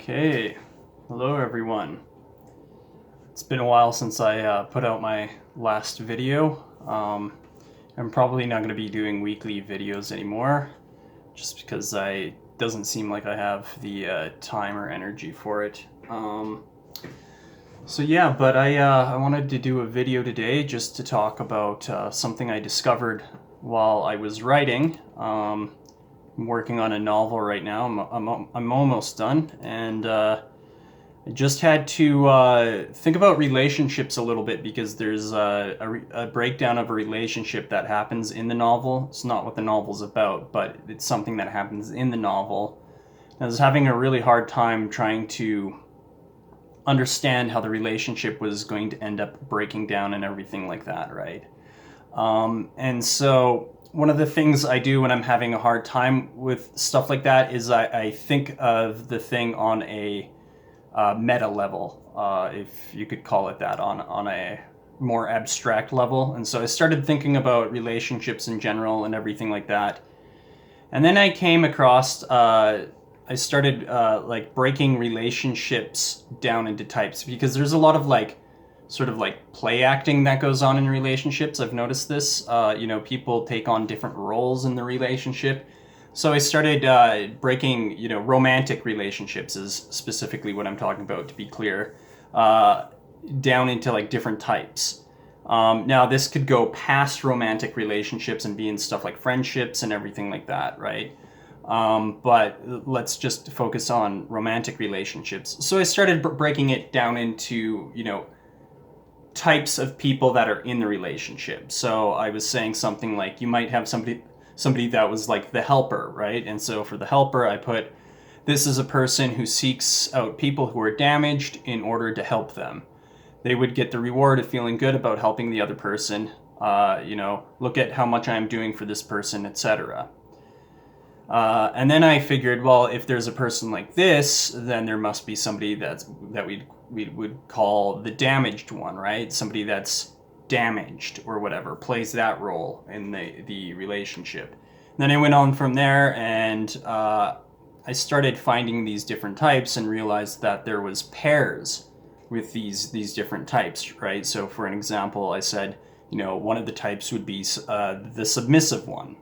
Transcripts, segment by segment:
Okay, hello everyone. It's been a while since I put out my last video. I'm probably not going to be doing weekly videos anymore, just because doesn't seem like I have the time or energy for it. But I wanted to do a video today just to talk about something I discovered while I was writing. I'm working on a novel right now. I'm almost done, and I just had to think about relationships a little bit because there's a breakdown of a relationship that happens in the novel. It's not what the novel's about, but it's something that happens in the novel. I was having a really hard time trying to understand how the relationship was going to end up breaking down and everything like that, right? And so one of the things I do when I'm having a hard time with stuff like that is I think of the thing on a meta level, if you could call it that, on a more abstract level. And so I started thinking about relationships in general and everything like that. And then I came across, I started breaking relationships down into types because there's a lot of sort of play acting that goes on in relationships. I've noticed this. People take on different roles in the relationship. So I started breaking, romantic relationships is specifically what I'm talking about, to be clear, down into different types. Now this could go past romantic relationships and be in stuff like friendships and everything like that, right? But let's just focus on romantic relationships. So I started breaking it down into, types of people that are in the relationship. So I was saying something like you might have somebody that was like the helper, right? And so for the helper, I put this is a person who seeks out people who are damaged in order to help them. They would get the reward of feeling good about helping the other person. Look at how much I'm doing for this person, etc. And then I figured, well, if there's a person like this, then there must be somebody that we would call the damaged one, right? Somebody that's damaged or whatever, plays that role in the relationship. And then I went on from there, and I started finding these different types and realized that there was pairs with these different types, right? So for an example, I said, one of the types would be the submissive one,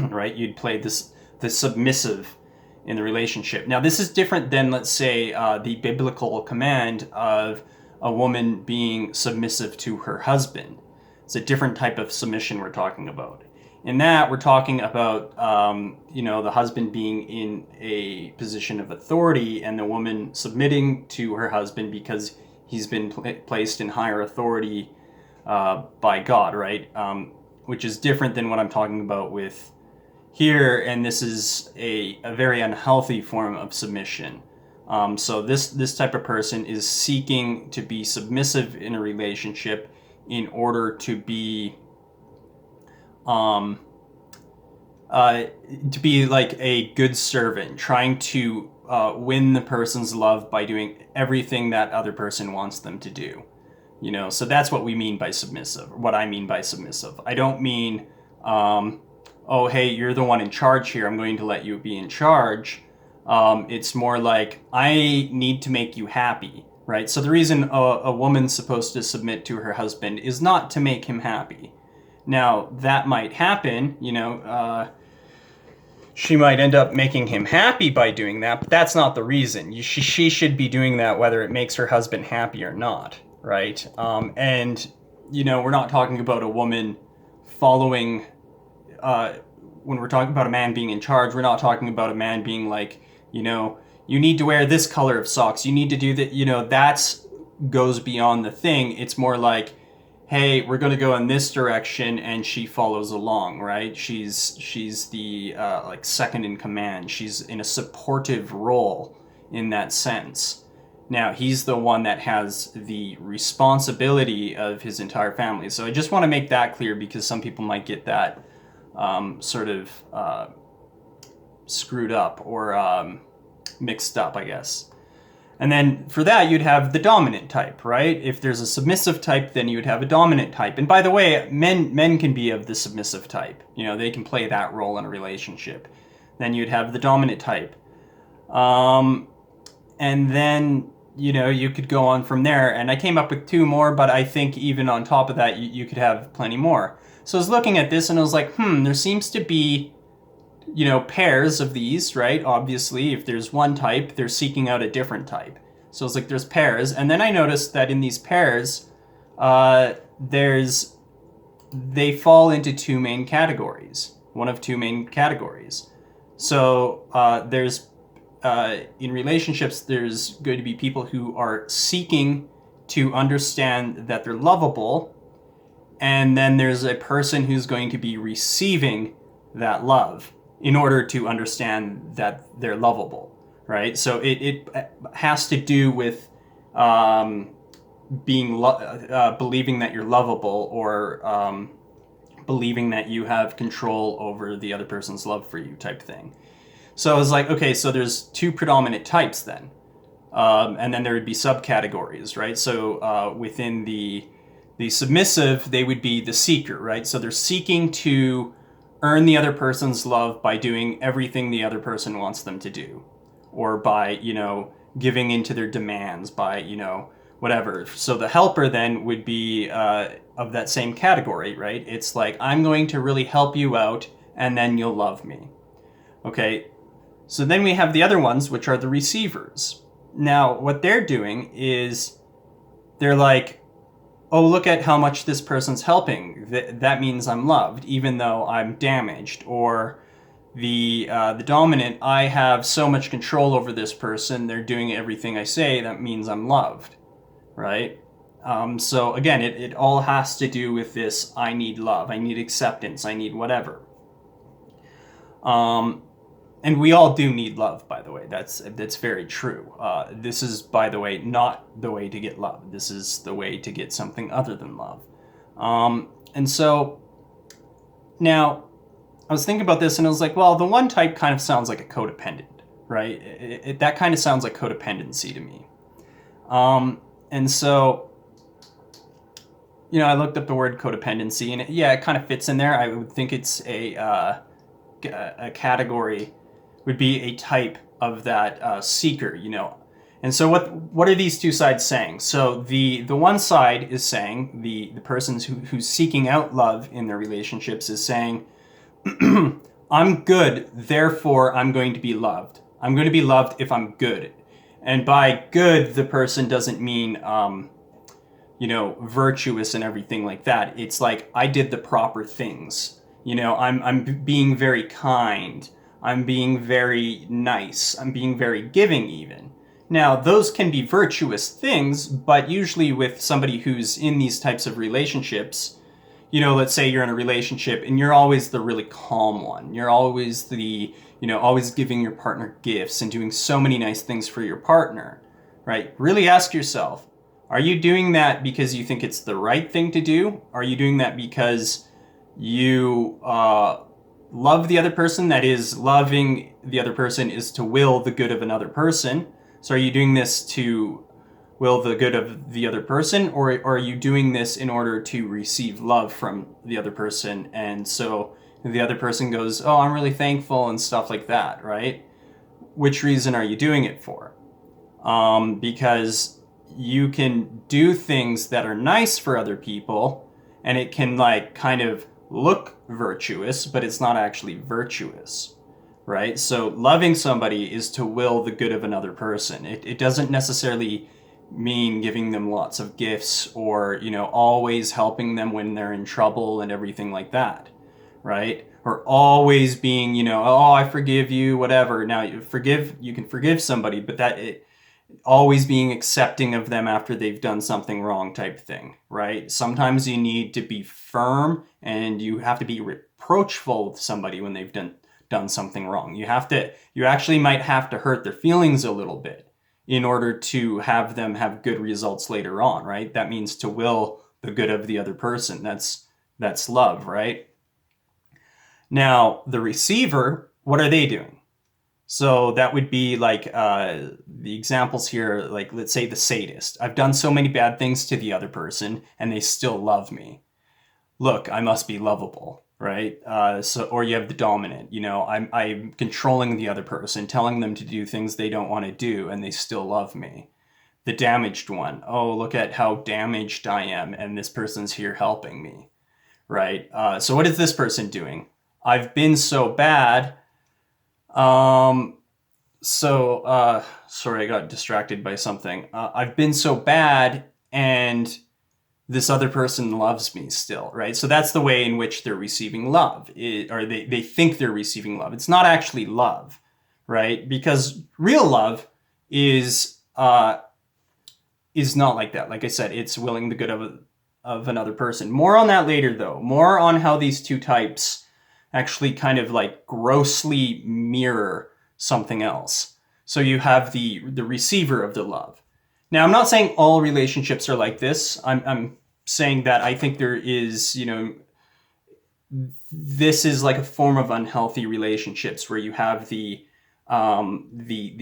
right? You'd play the submissive in the relationship. Now, this is different than, let's say, the biblical command of a woman being submissive to her husband. It's a different type of submission we're talking about. In that, we're talking about, the husband being in a position of authority and the woman submitting to her husband because he's been placed in higher authority by God, right? Which is different than what I'm talking about with here, and this is a very unhealthy form of submission. So this type of person is seeking to be submissive in a relationship in order to be like a good servant, trying to win the person's love by doing everything that other person wants them to do. So that's what we mean by submissive. What I mean by submissive. I don't mean oh, hey, you're the one in charge here, I'm going to let you be in charge. It's more like, I need to make you happy, right? So the reason a woman's supposed to submit to her husband is not to make him happy. Now, that might happen, she might end up making him happy by doing that, but that's not the reason. She should be doing that whether it makes her husband happy or not, right? We're not talking about a woman following... when we're talking about a man being in charge, we're not talking about a man being like, you need to wear this color of socks, you need to do that, that's goes beyond the thing. It's more like, hey, we're going to go in this direction, and she follows along, right? She's the second in command. She's in a supportive role in that sense. Now, he's the one that has the responsibility of his entire family. So I just want to make that clear because some people might get that sort of screwed up or mixed up, I guess. And then for that, you'd have the dominant type, right? If there's a submissive type, then you would have a dominant type. And by the way, men can be of the submissive type. They can play that role in a relationship. Then you'd have the dominant type. And then, you could go on from there. And I came up with two more, but I think even on top of that, you could have plenty more. So I was looking at this and I was like, there seems to be, pairs of these, right? Obviously, if there's one type, they're seeking out a different type. So it's like there's pairs. And then I noticed that in these pairs, they fall into two main categories, one of two main categories. So in relationships, there's going to be people who are seeking to understand that they're lovable, and then there's a person who's going to be receiving that love in order to understand that they're lovable, right? So it has to do with believing that you're lovable, or believing that you have control over the other person's love for you, type thing. So I was like, okay, so there's two predominant types then. And then there would be subcategories, right? So within the submissive, they would be the seeker, right? So they're seeking to earn the other person's love by doing everything the other person wants them to do, or by, giving into their demands, by, whatever. So the helper then would be of that same category, right? It's like, I'm going to really help you out, and then you'll love me. Okay, so then we have the other ones, which are the receivers. Now, what they're doing is they're like, oh, look at how much this person's helping. That means I'm loved, even though I'm damaged. Or the dominant, I have so much control over this person. They're doing everything I say. That means I'm loved, right? So again, it all has to do with this: I need love, I need acceptance, I need whatever. And we all do need love, by the way. That's very true. This is, by the way, not the way to get love. This is the way to get something other than love. And so now I was thinking about this and I was like, well, the one type kind of sounds like a codependent, right? That kind of sounds like codependency to me. And so, I looked up the word codependency, and it kind of fits in there. I would think it's a category, would be a type of that seeker, And so what are these two sides saying? So the one side is saying, the person who's seeking out love in their relationships is saying, I'm good, therefore I'm going to be loved. I'm going to be loved if I'm good. And by good, the person doesn't mean, virtuous and everything like that. It's like, I did the proper things. I'm being very kind. I'm being very nice. I'm being very giving even. Now, those can be virtuous things, but usually with somebody who's in these types of relationships, let's say you're in a relationship and you're always the really calm one. You're always always giving your partner gifts and doing so many nice things for your partner, right? Really ask yourself, are you doing that because you think it's the right thing to do? Are you doing that because you love the other person? That is, loving the other person is to will the good of another person. So are you doing this to will the good of the other person, or are you doing this in order to receive love from the other person? And so the other person goes, oh, I'm really thankful and stuff like that, right? Which reason are you doing it for? Because you can do things that are nice for other people, and it can kind of look virtuous, but it's not actually virtuous, right? So loving somebody is to will the good of another person. It doesn't necessarily mean giving them lots of gifts, or always helping them when they're in trouble and everything like that, right? Or always being oh, I forgive you, whatever. Now you can forgive somebody, but always being accepting of them after they've done something wrong, type thing, right? Sometimes you need to be firm, and you have to be reproachful with somebody when they've done something wrong. You actually might have to hurt their feelings a little bit in order to have them have good results later on, right? That means to will the good of the other person. That's love, right? Now, the receiver, what are they doing? So that would be like the examples here, like let's say the sadist. I've done so many bad things to the other person and they still love me. Look, I must be lovable. right? Or you have the dominant. I'm controlling the other person, telling them to do things they don't want to do, and they still love me. The damaged one. Oh, look at how damaged I am, and this person's here helping me, right? So what is this person doing? I've been so bad. Sorry, I got distracted by something. I've been so bad, and this other person loves me still, right? So that's the way in which they're receiving love, or they think they're receiving love. It's not actually love, right? Because real love is not like that. Like I said, it's willing the good of another person. More on that later, though. More on how these two types actually kind of like grossly mirror something else. So you have the receiver of the love. Now, I'm not saying all relationships are like this. I'm saying that I think there is, this is like a form of unhealthy relationships where you have the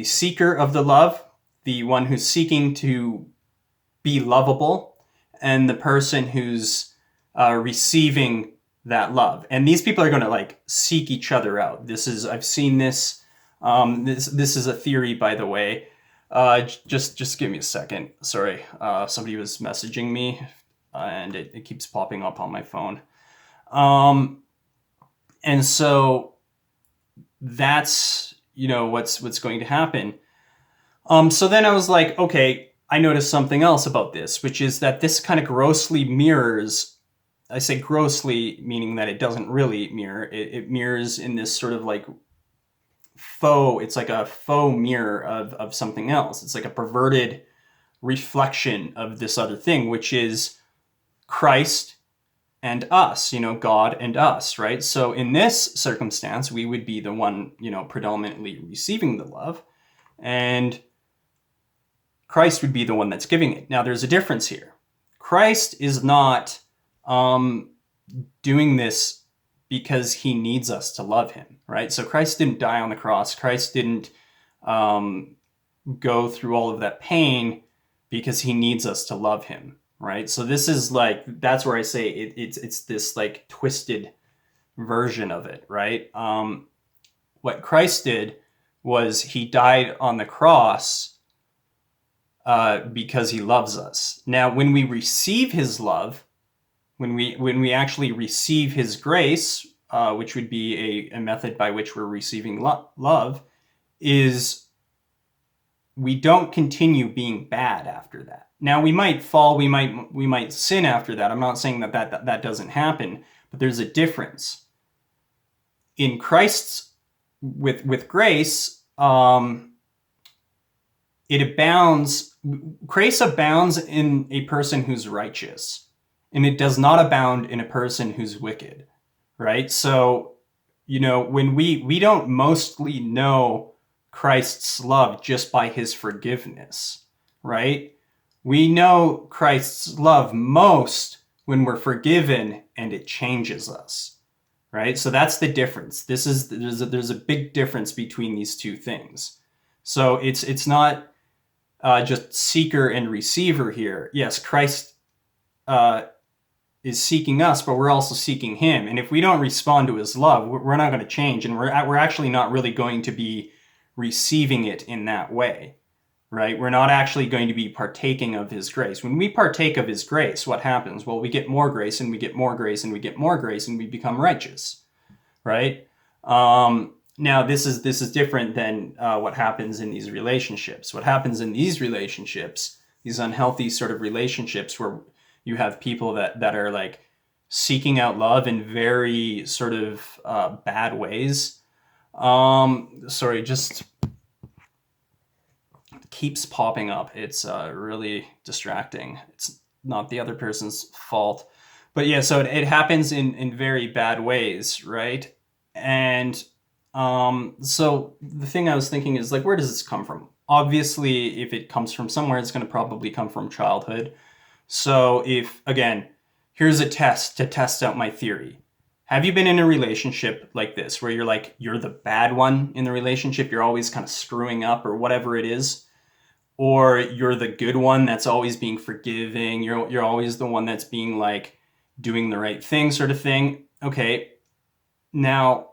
seeker of the love, the one who's seeking to be lovable, and the person who's receiving that love. And these people are going to like seek each other out. I've seen this. This is a theory, by the way. Just give me a second. Sorry, somebody was messaging me, and it keeps popping up on my phone. And so that's what's going to happen. So then I was like, okay, I noticed something else about this, which is that this kind of grossly mirrors. I say grossly, meaning that it doesn't really mirror. It mirrors in this sort of like faux. It's like a faux mirror of something else. It's like a perverted reflection of this other thing, which is Christ and us, God and us, right? So in this circumstance, we would be the one, predominantly receiving the love, and Christ would be the one that's giving it. Now, there's a difference here. Christ is not doing this because he needs us to love him, right? So Christ didn't die on the cross. Christ didn't go through all of that pain because he needs us to love him, right? So this is like, that's where I say it's this like twisted version of it, right? What Christ did was he died on the cross because he loves us. Now, when we receive his love, when we actually receive his grace, which would be a method by which we're receiving love, is we don't continue being bad after that. Now, we might fall, we might sin after that. I'm not saying that doesn't happen, but there's a difference. In Christ's with grace, it abounds. Grace abounds in a person who's righteous, and it does not abound in a person who's wicked, right? So, when we don't mostly know Christ's love just by his forgiveness, right? We know Christ's love most when we're forgiven and it changes us, right? So that's the difference. There's a big difference between these two things. So it's not just seeker and receiver here. Yes, Christ is seeking us, but we're also seeking him. And if we don't respond to his love, we're not going to change, and we're actually not really going to be receiving it in that way, right? We're not actually going to be partaking of his grace. When we partake of his grace, what happens? Well, we get more grace, and we get more grace, and we get more grace, and we become righteous, right? Now, this is different than what happens in these relationships. What happens in these relationships, these unhealthy sort of relationships where you have people that are like seeking out love in very sort of bad ways. Sorry, just keeps popping up. It's really distracting. It's not the other person's fault. But yeah, so it happens in very bad ways, right? And so the thing I was thinking is like, where does this come from? Obviously, if it comes from somewhere, it's going to probably come from childhood. So here's a test to test out my theory. Have you been in a relationship like this where you're the bad one in the relationship? You're always kind of screwing up or whatever it is. Or you're the good one that's always being forgiving. You're always the one that's being like doing the right thing sort of thing. Okay. Now,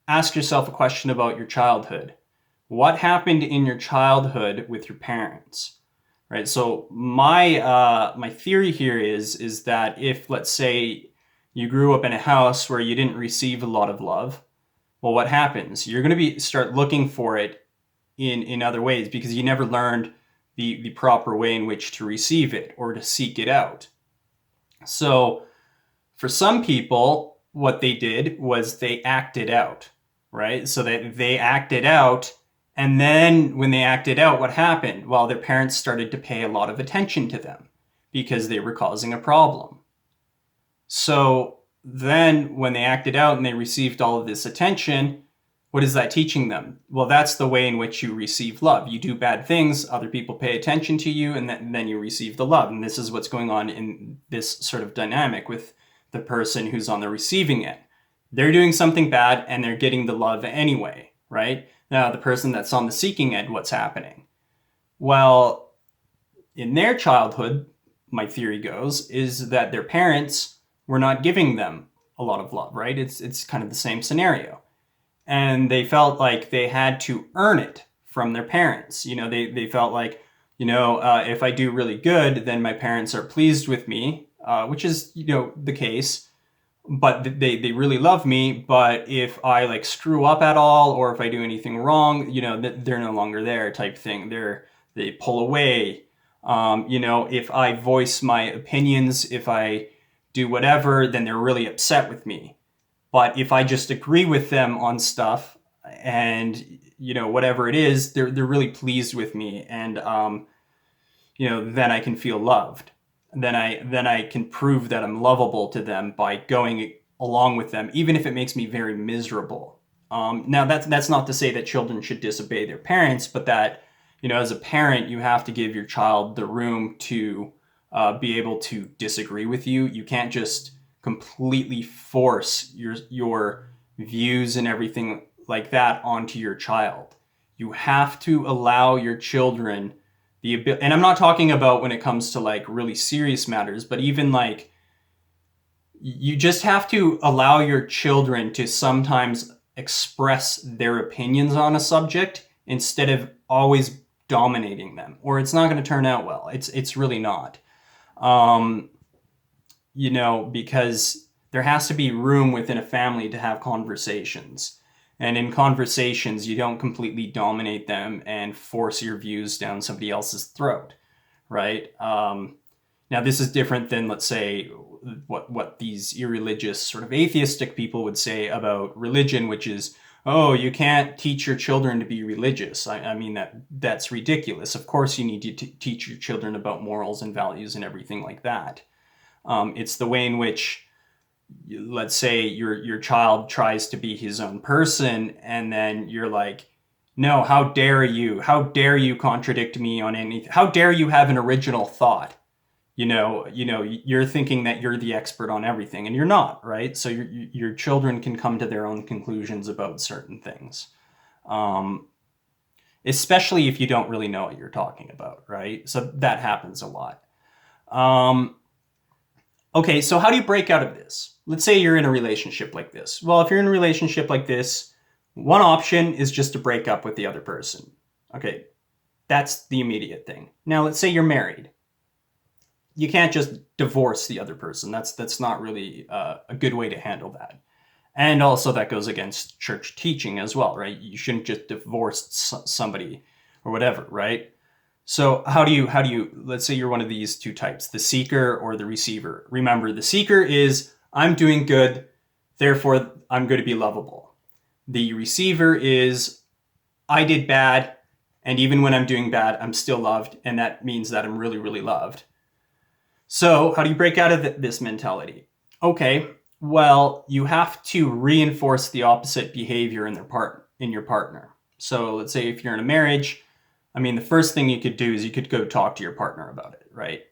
ask yourself a question about your childhood. What happened in your childhood with your parents? Right. So my theory here is that if, let's say, you grew up in a house where you didn't receive a lot of love, well, what happens? You're going to be start looking for it in other ways because you never learned the proper way in which to receive it or to seek it out. So for some people, what they did was they acted out, right? So that they acted out. And then when they acted out, what happened? Well, their parents started to pay a lot of attention to them because they were causing a problem. So then when they acted out and they received all of this attention, what is that teaching them? Well, that's the way in which you receive love. You do bad things, other people pay attention to you, and then you receive the love. And this is what's going on in this sort of dynamic with the person who's on the receiving end. They're doing something bad and they're getting the love anyway, right? Now, the person that's on the seeking end, what's happening? Well, in their childhood, my theory goes, is that their parents were not giving them a lot of love, right? It's kind of the same scenario. And they felt like they had to earn it from their parents. They felt like, if I do really good, then my parents are pleased with me, which is, the case. But they really love me. But if I like screw up at all, or if I do anything wrong, they're no longer there type thing. They pull away. If I voice my opinions, if I do whatever, then they're really upset with me. But if I just agree with them on stuff and, whatever it is, they're really pleased with me. And, then I can feel loved. Then I can prove that I'm lovable to them by going along with them, even if it makes me very miserable. Now, that's not to say that children should disobey their parents, but that, as a parent, you have to give your child the room to be able to disagree with you. You can't just completely force your views and everything like that onto your child. You have to allow your children the ability, and I'm not talking about when it comes to like really serious matters, but even like you just have to allow your children to sometimes express their opinions on a subject instead of always dominating them, or it's not going to turn out well. It's really not. Because there has to be room within a family to have conversations. And in conversations, you don't completely dominate them and force your views down somebody else's throat, right? Now, this is different than, let's say, what these irreligious sort of atheistic people would say about religion, which is, oh, you can't teach your children to be religious. I mean, that's ridiculous. Of course, you need to teach your children about morals and values and everything like that. It's the way in which, let's say, your child tries to be his own person, and then you're like, no, how dare you? How dare you contradict me on anything? How dare you have an original thought? You're thinking that you're the expert on everything, and you're not, right? So your children can come to their own conclusions about certain things, especially if you don't really know what you're talking about, right? So that happens a lot. Okay, so how do you break out of this? Let's say you're in a relationship like this. Well, if you're in a relationship like this, one option is just to break up with the other person. Okay, that's the immediate thing. Now, let's say you're married. You can't just divorce the other person. That's not really a good way to handle that. And also that goes against church teaching as well, right? You shouldn't just divorce somebody or whatever, right? So how do you, let's say you're one of these two types, the seeker or the receiver. Remember, the seeker is, I'm doing good, therefore I'm going to be lovable. The receiver is, I did bad, and even when I'm doing bad, I'm still loved, and that means that I'm really, really loved. So how do you break out of this mentality? Okay, well, you have to reinforce the opposite behavior in your partner. So let's say if you're in a marriage, I mean, the first thing you could do is you could go talk to your partner about it, right?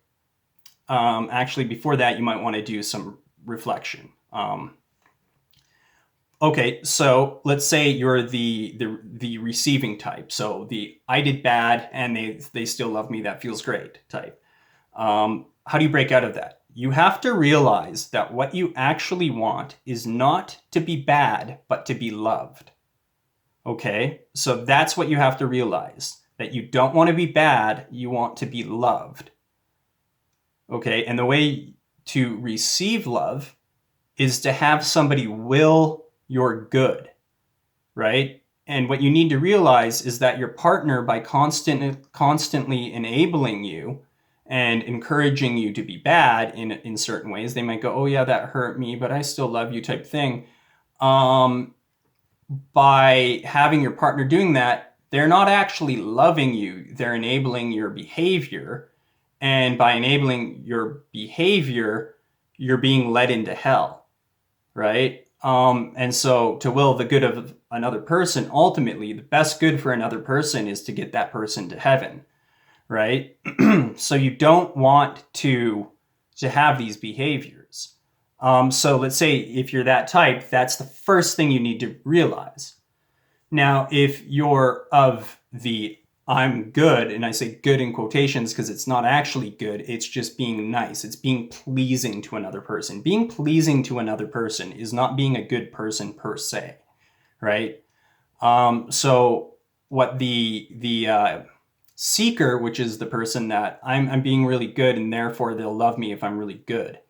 Actually, before that, you might want to do some reflection. Okay, so let's say you're the receiving type. So the I did bad and they still love me, that feels great type. How do you break out of that? you have to realize that what you actually want is not to be bad, but to be loved. Okay? So that's what you have to realize, that you don't want to be bad, you want to be loved. Okay? And the way to receive love is to have somebody will your good, right? And what you need to realize is that your partner, by constantly enabling you and encouraging you to be bad in certain ways, they might go, oh yeah, that hurt me, but I still love you type thing. By having your partner doing that, they're not actually loving you, they're enabling your behavior. And by enabling your behavior, you're being led into hell, right? And so to will the good of another person, ultimately, the best good for another person is to get that person to heaven, right? So you don't want to have these behaviors. So let's say if you're that type, that's the first thing you need to realize. Now, if you're of the I'm good, and I say good in quotations because it's not actually good, it's just being nice. It's being pleasing to another person. Being pleasing to another person is not being a good person per se, right? So what the seeker, which is the person that I'm being really good and therefore they'll love me if I'm really good.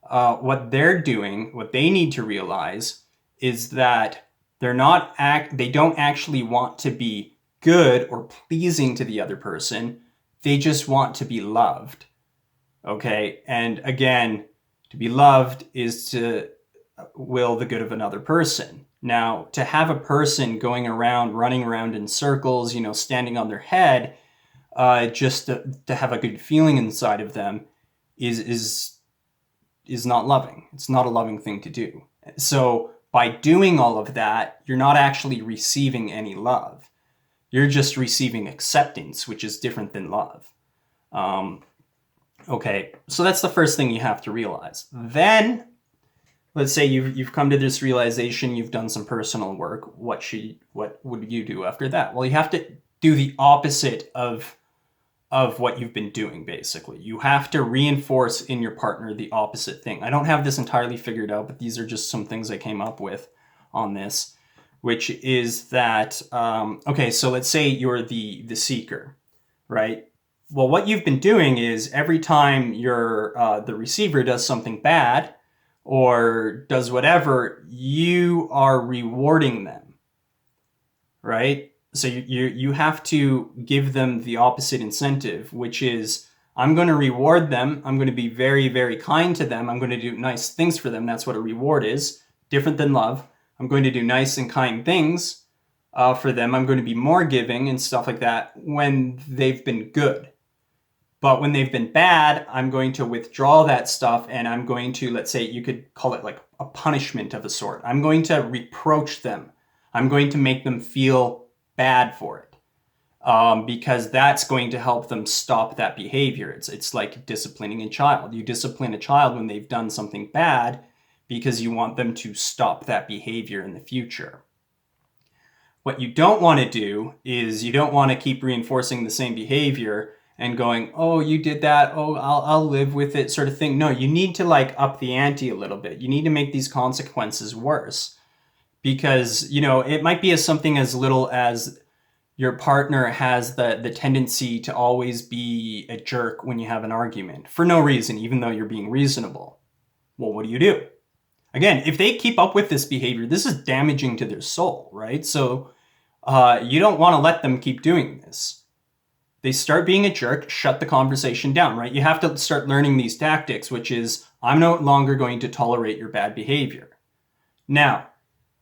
What they're doing, what they need to realize is that they don't actually want to be good or pleasing to the other person. They just want to be loved. Okay? And again, to be loved is to will the good of another person. Now, to have a person going around, running around in circles, standing on their head, just to have a good feeling inside of them is not loving. It's not a loving thing to do. So by doing all of that, you're not actually receiving any love. You're just receiving acceptance, which is different than love. Okay, so that's the first thing you have to realize. Then, let's say you've come to this realization, you've done some personal work. What would you do after that? Well, you have to do the opposite of what you've been doing, basically. You have to reinforce in your partner the opposite thing. I don't have this entirely figured out, but these are just some things I came up with on this, which is that, okay, so let's say you're the seeker, right? Well, what you've been doing is every time the receiver does something bad or does whatever, you are rewarding them, right? So you have to give them the opposite incentive, which is I'm going to reward them. I'm going to be very, very kind to them. I'm going to do nice things for them. That's what a reward is, different than love. I'm going to do nice and kind things for them. I'm going to be more giving and stuff like that when they've been good. But when they've been bad, I'm going to withdraw that stuff and I'm going to, let's say, you could call it like a punishment of a sort. I'm going to reproach them. I'm going to make them feel bad for it because that's going to help them stop that behavior. It's like disciplining a child. You discipline a child when they've done something bad because you want them to stop that behavior in the future. What you don't want to do is you don't want to keep reinforcing the same behavior and going, oh, you did that, oh, I'll live with it sort of thing. No, you need to like up the ante a little bit. You need to make these consequences worse because, it might be something as little as your partner has the tendency to always be a jerk when you have an argument for no reason, even though you're being reasonable. Well, what do you do? Again, if they keep up with this behavior, this is damaging to their soul, right? So you don't want to let them keep doing this. They start being a jerk, shut the conversation down, right? You have to start learning these tactics, which is, I'm no longer going to tolerate your bad behavior. Now,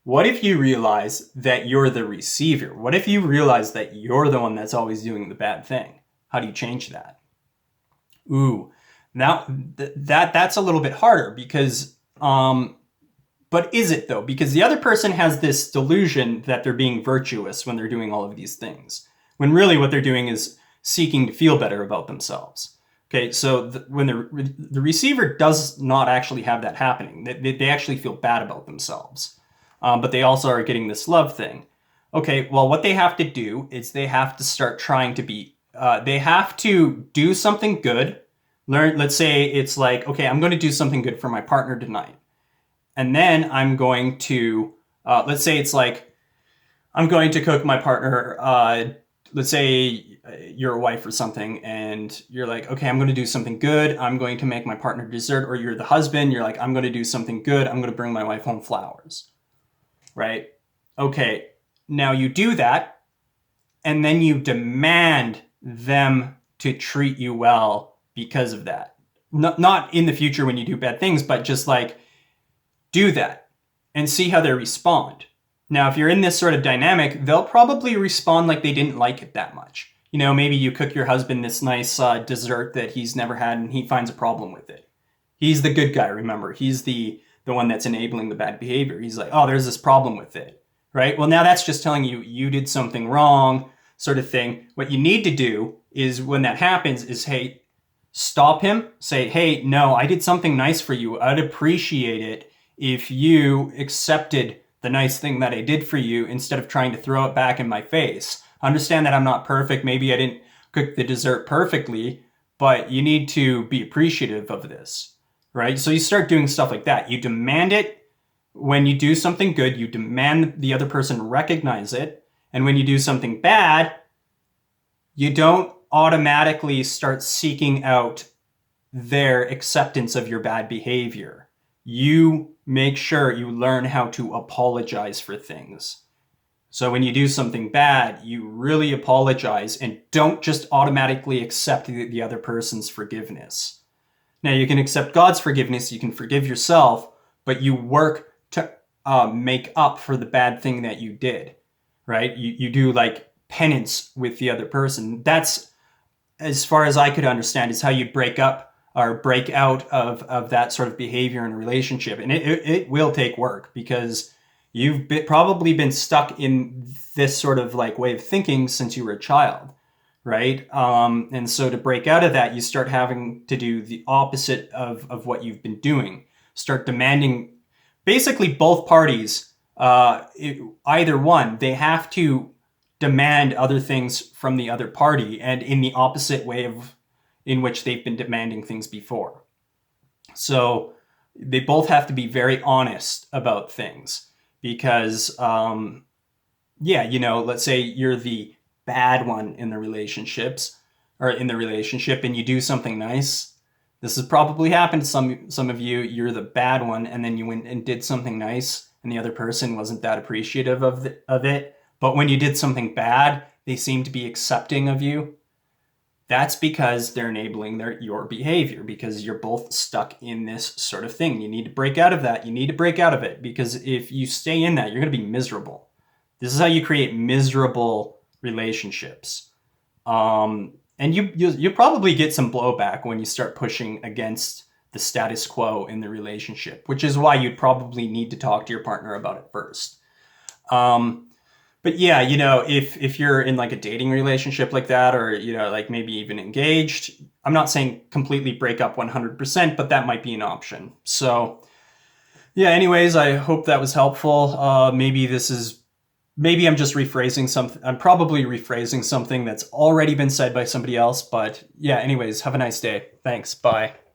what if you realize that you're the receiver? What if you realize that you're the one that's always doing the bad thing? How do you change that? Ooh, now that's a little bit harder because, but is it though? Because the other person has this delusion that they're being virtuous when they're doing all of these things, when really what they're doing is seeking to feel better about themselves. Okay, so when the receiver does not actually have that happening, they actually feel bad about themselves, but they also are getting this love thing. Okay, well, what they have to do is they have to start trying to be, they have to do something good Let's say it's like, okay, I'm going to do something good for my partner tonight. And then I'm going to, let's say it's like, I'm going to cook my partner, let's say you're a wife or something, and you're like, okay, I'm going to do something good. I'm going to make my partner dessert. Or you're the husband, you're like, I'm going to do something good. I'm going to bring my wife home flowers, right? Okay, now you do that, and then you demand them to treat you well because of that. Not in the future when you do bad things, but just like do that and see how they respond. Now, if you're in this sort of dynamic, they'll probably respond like they didn't like it that much. You know, maybe you cook your husband this nice dessert that he's never had and he finds a problem with it. He's the good guy, remember. He's the one that's enabling the bad behavior. He's like, oh, there's this problem with it, right? Well, now that's just telling you you did something wrong, sort of thing. What you need to do is when that happens is, hey, stop him. Say, hey, no, I did something nice for you. I'd appreciate it if you accepted the nice thing that I did for you instead of trying to throw it back in my face. Understand that I'm not perfect. Maybe I didn't cook the dessert perfectly, but you need to be appreciative of this, right? So you start doing stuff like that. You demand it. When you do something good, you demand the other person recognize it. And when you do something bad, you don't automatically start seeking out their acceptance of your bad behavior. You make sure you learn how to apologize for things. So when you do something bad, you really apologize and don't just automatically accept the other person's forgiveness. Now, you can accept God's forgiveness, you can forgive yourself, but you work to make up for the bad thing that you did, right? You do like penance with the other person. That's, as far as I could understand, is how you break up or break out of that sort of behavior in a relationship. And it will take work because you've probably been stuck in this sort of like way of thinking since you were a child, right? And so to break out of that, you start having to do the opposite of what you've been doing. Start demanding, basically both parties, either one, they have to demand other things from the other party and in the opposite way of in which they've been demanding things before. So they both have to be very honest about things because, let's say you're the bad one in the relationships or in the relationship and you do something nice. This has probably happened to some of you. You're the bad one and then you went and did something nice and the other person wasn't that appreciative of it. But when you did something bad, they seem to be accepting of you. That's because they're enabling your behavior because you're both stuck in this sort of thing. You need to break out of that. You need to break out of it because if you stay in that, you're going to be miserable. This is how you create miserable relationships. And you probably get some blowback when you start pushing against the status quo in the relationship, which is why you'd probably need to talk to your partner about it first. But yeah, if you're in like a dating relationship like that, or, like maybe even engaged, I'm not saying completely break up 100%, but that might be an option. So yeah, anyways, I hope that was helpful. Maybe I'm just rephrasing something. I'm probably rephrasing something that's already been said by somebody else, but yeah, anyways, have a nice day. Thanks. Bye.